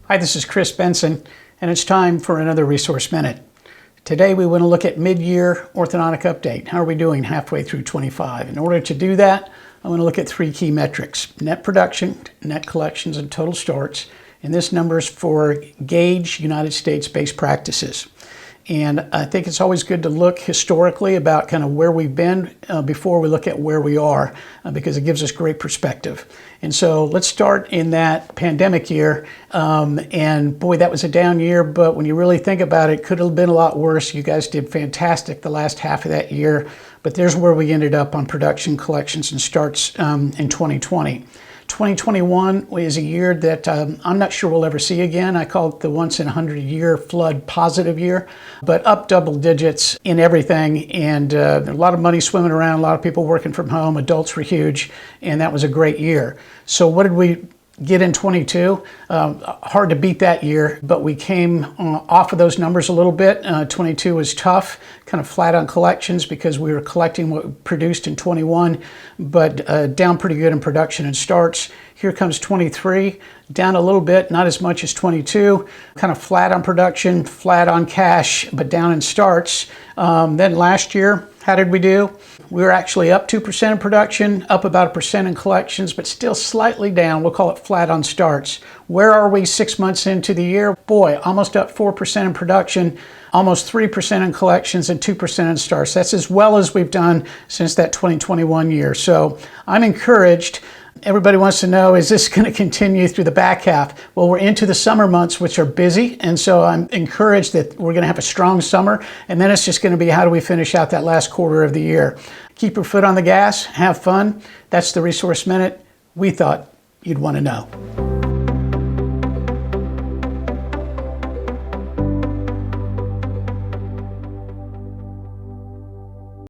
Hi, this is Chris Bentson, and it's time for another reSource Minute. Today we want to look at mid-year orthodontic update. How are we doing halfway through 25? In order to do that, I want to look at three key metrics: net production, net collections, and total starts. And this number's for Gaidge United States-based practices. And I think it's always good to look historically about kind of where we've been before we look at where we are, because it gives us great perspective. And so let's start in that pandemic year. And boy, that was a down year, but when you really think about it, could have been a lot worse. You guys did fantastic the last half of that year, but there's where we ended up on production, collections, and starts in 2020. 2021 is a year that I'm not sure we'll ever see again. I call it the once in 100 year flood positive year, but up double digits in everything. And a lot of money swimming around, a lot of people working from home, adults were huge, and that was a great year. So what did we get in 22? Hard to beat that year, but we came off of those numbers a little bit. 22 was tough, kind of flat on collections because we were collecting what we produced in 21, but down pretty good in production and starts. Here comes 23, down a little bit, not as much as 22, kind of flat on production, flat on cash, but down in starts. Then last year, how did we do? We were actually up 2% in production, up about 1% in collections, but still slightly down. We'll call it flat on starts. Where are we 6 months into the year? Boy, almost up 4% in production, almost 3% in collections, and 2% in starts. That's as well as we've done since that 2021 year. So I'm encouraged. Everybody wants to know, is this going to continue through the back half? Well, we're into the summer months, which are busy, and so I'm encouraged that we're going to have a strong summer, and then it's just going to be how do we finish out that last quarter of the year. Keep your foot on the gas, have fun. That's the reSource Minute we thought you'd want to know.